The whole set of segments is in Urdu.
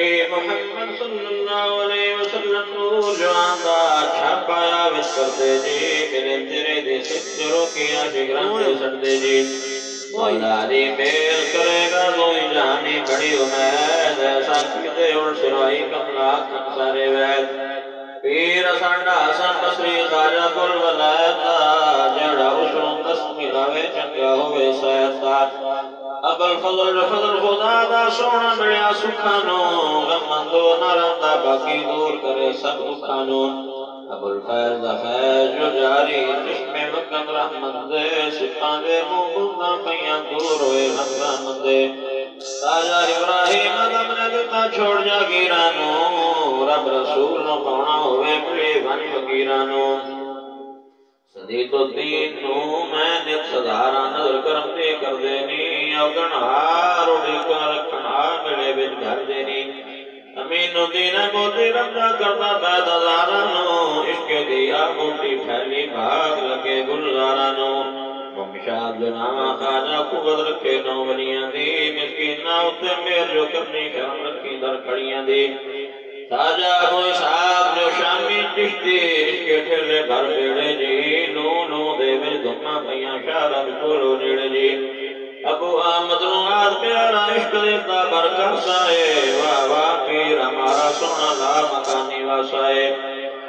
نبی محمد صلی اللہ علیہ وسلم نور جو آندہ چھاپایا وچ کر دے جی میرے تیرے دے ستروں کی عاشق رنگ سٹ دے جی مولا علی میل کرے گا دوئی جہانی بڑی امید ایسا کدے اور سرائی کملاک سارے وید پیر سانڈا حسن بصری خواجہ کل ولایتا جڑا اشوں دست ملاوے چنگا ہوئے سیتا ابل فضل خدا دا سونا ملیا سکھانو غمندو نرندہ باقی دور کرے سب دکھانو ابو الفیض دا فیض جو جاری چشم مکم رحمت دے سپان دے مومنہ پیاں دور ہوئے رحمت دے تاجہ ابراہیم ادم نے دتا چھوڑ جا گیرانو رب رسول نو پونا ہوئے ملے بن فقیرانو صدیق الدین نو میں نت صدارہ نظر کرم دے کر دینی اوگنہار اڑے کر رکھنہار ملے بچ گھر دینی امین الدین موتی رمضہ کرتا بیدازارانو عشق دیا بوٹی پھیلی بھاگ لگے گلزارانو ممشاد جنامہ خواجہ قوت رکھے نو بنیاں دی مسکین ناوتے میر جو کرنی شرم رکھی در کھڑیاں دی تاجہ ابو صاحب جو شامی چشتی عشق ٹھلے بھر بیڑے جی نو دے میں دھمہ پیاں شارہ بکولو نیڑے جی ابو آمد نواد پیارا عشق دیتا برکر سائے واہ پیر ہمارا سونا لا مکانی واسائے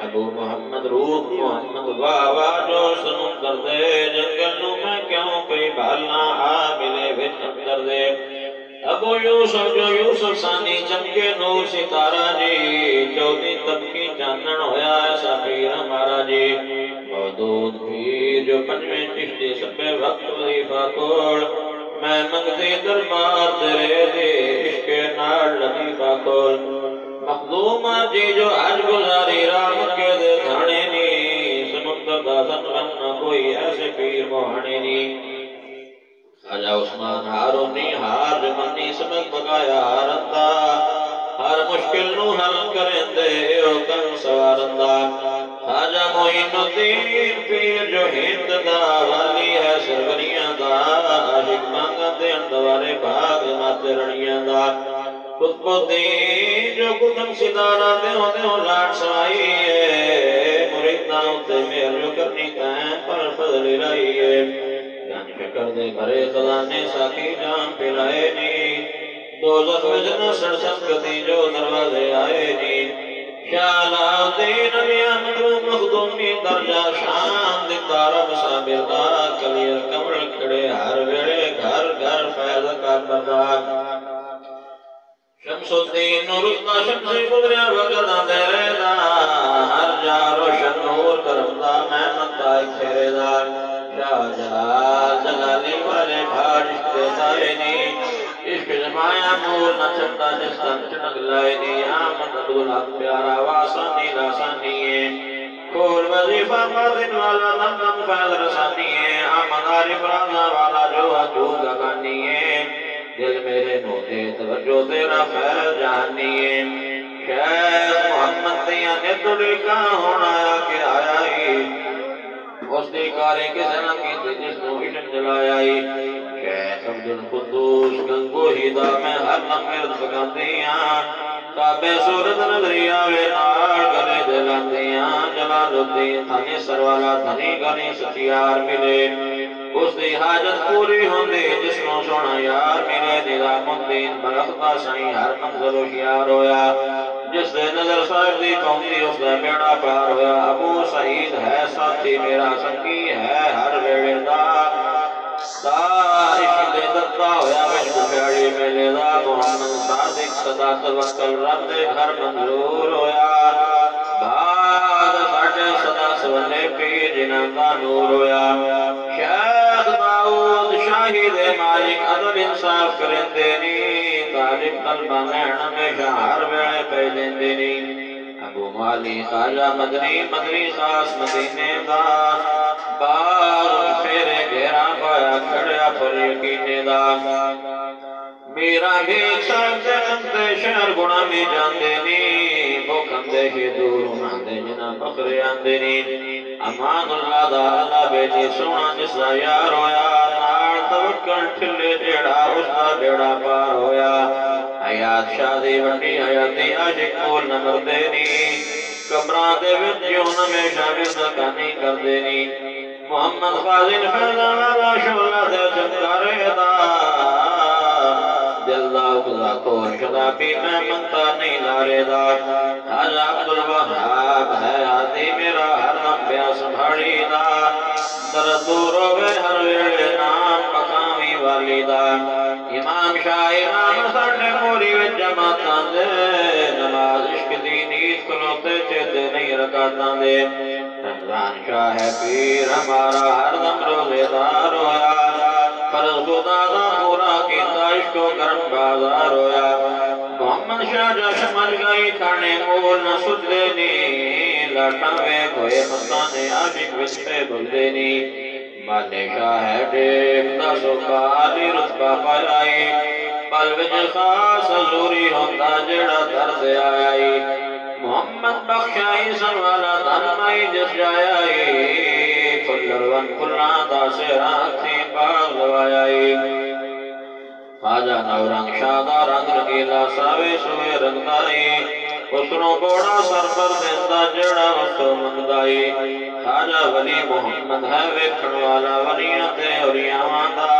ابو محمد روح محمد واہ جو سمندر دے جنگل نو میں کیوں پئی بھالنا آ ملے بچ اندر دے ابو یوسف جو یوسف ثانی چمکے نور ستارہ جی چودی طبقی چانن ہویا ایسا پیر ہمارا جی مودود پیر جو پنجویں چشتی سبے وقت وظیفہ کوڑ میں منگتی دربار تیرے دے عشق نار لطیفہ کھول مخدومہ جی جو حج گزاری رام کے دے دھانے نی سمندر دا سنگن نہ کوئی ایسے پیر موہانے نی خواجہ عثمان ہارونی ہار جمانی سبق بگایا ہارندہ ہر مشکل نو حل کریں دے او کن سوارندہ خواجہ معین الدین پیر جو ہند دا والی ہے سرگریاں دا عاشق مانگا دے اندوارے بھاگ ماتے رڑیاں دا قطب الدین جو قدم صدارہ دے ہو لاٹ سوائی ہے مریداں تے میر جو کرنی قائم پر فضل رائی ہے جان شکر دے بھرے خزانے ساکی جان پلائے نی دوزخ وجنہ سڑسن کتی جو دروازے آئے نی شالا دین علی احمد مخدومی درجہ شان دیتا رب صابر دا کلیر کمل کھڑے ہر ویڑے گھر گھر فیض کا بردار شمس الدین نورتنا شمسی گزریا وقتا دیرے دا ہر جا روشن نور کرم دا محمد تائی کھیرے دا شاہ جلال جلالی والے بھاڑ عشق تائنی عشق جمایا نور نہ چھتا جستان چنک لائنی آمد عبدالحق پیارا واسانی راسانی کھول وظیفہ باطن والا نمدم فیض رسانی آمد عارف رازہ والا جو حجود گانی دل میرے نوتے توجہ تیرا فیض جہانی شیخ محمد دیاں نے تڑی کا ہونا کہ آیا ہی اس دی کاری کے سنگ کی تھی جس نو عشق جلایا ہی شیخ عبدالقدوس گنگو ہیدہ میں ہر نمرد بگاندیاں کعبے صورت نظریہ وے نار گلے دلاندیاں جلال الدین تھانی سروالا دھنی گنی ستیار ملے اس دی حاجت پوری ہوندی جس نو سونا یار ملے نظام الدین برختہ سائیں ہر منظر ہوشیار ہویا جس دے نظر صاحب دی پہنچی اس دے بیڑا پار ہویا ابو سعید ہے ساتھی میرا سنگی ہے ہر بیڑے دا عشق دے دتا ہویا عشق پیڑی میلے دا محمد صادق صدا توکل رب دے گھر منظور ہویا بھاگ ساٹھے صدا سولے پیر جنہ کا نور ہویا شیخ داؤد شاہد مالک عدل انصاف کریں دینی طالب قلبہ نین میں شہر بیڑے پہلیں دینی ابو مالی خواجہ مدنی خاص مدینے دا باغ پھیرے گھیرا پایا کھڑیا پر یقینے دا میرا بھی ساتھ دے نمتے شہر گنا بھی جان دینی بھوکندے ہی دور انہاندے جنا بخری آندینی امان اللہ دا اللہ بیٹی سونا جس دا یار ہویا نار توکل ٹھلے جیڑا اس دا بیڑا پار ہویا حیات شادی وڈی حیاتی عاشق مول نہ مردے نی قبراں دے وچ جیون ہمیشہ رزقانی کر دینی محمد فاضل فیضا والا شولا دے چنکارے دا دل دا اقضا کون شدا پی میں منتا نہیں لارے دا حاج عبدالوہاب ہے آدھی میرا ہر نمبیا سنبھاڑی دا درد روے ہر ویڑے نام مقامی والی دا امام شاہ امام ساڑھے موری وچ جماعتاں دے نماز عشق دین عید کلوتے چیتے نہیں رکاتاں دے رمضان شاہ پیر ہمارا ہر دم روزے دار ہویا فرض خدا دا پورا کیتا عشق و کرم بازار ہویا محمد شاہ جشن مل گئی کھانے مول نہ سد دینی لٹاوے کوئے مستانے عاشق وچھے بھل دینی مالے شاہ ڈیب دا سکالی رتبہ پائی پل وچ خاص حضوری ہوتا جڑا درد آئی محمد بخشائی سنوالا دھنمائی جس جائی کھلر ون کھلنا دا سیران تھی باغ لوائی خواجہ نورنگ شادہ رنگ رگیلا ساوے سوے رنگدائی اسنو بوڑا سر پر دیندہ جڑا وستو مندائی خواجہ ولی محمد ہے ویکھن والا ولیاں اوریاں واندا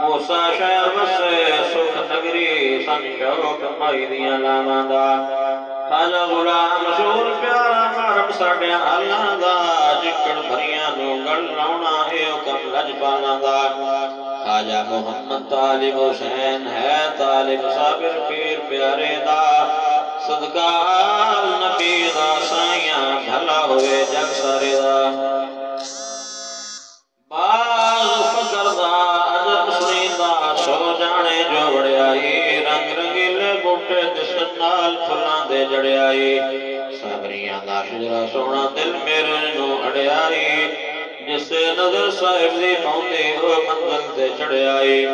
موسیٰ شہر بسے سکھ نگری سن شوق مائی دیاں لاواندا خواجہ غلام مشہور پیارا مارم ساڑیاں اللہ دا جکڑ بھریاں نو گل لاؤنا ہے کم لج پانا دا خواجہ محمد طالب حسین ہے طالب صابر پیر پیارے دا صدقہ آل نبی دا سائیاں بھلا ہوئے جگ سارے دا باغ فکر دا عجب سنی دا سو جانے جو بڑے آئی رنگ رنگیلے بوٹے جسن نال پھلان دے جڑے آئی صابریاں دا شجرہ سونا دل میرے نو اڑے آئی جس سے نظر صاحب دی پاؤندی وہ منزل سے چڑھے آئی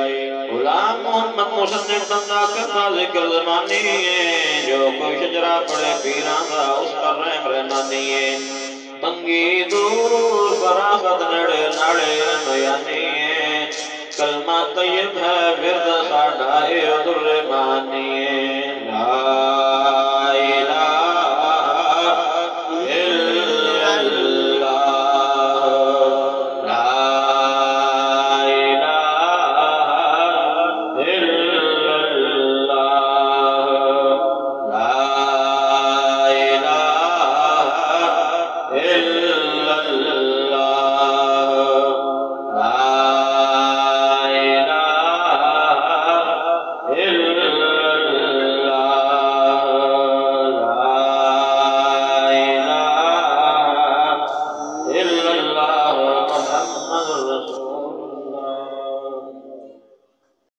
غلام محمد مصنف دندہ کرتا ذکر زمانی ہے جو کوئی شجرہ پڑے پیران دا اس پر رحم رحمانی ہے تنگی دور فراغت نڑے نڑے میانی ہے کلمہ طیب ہے ورد ساڑھائی در مانی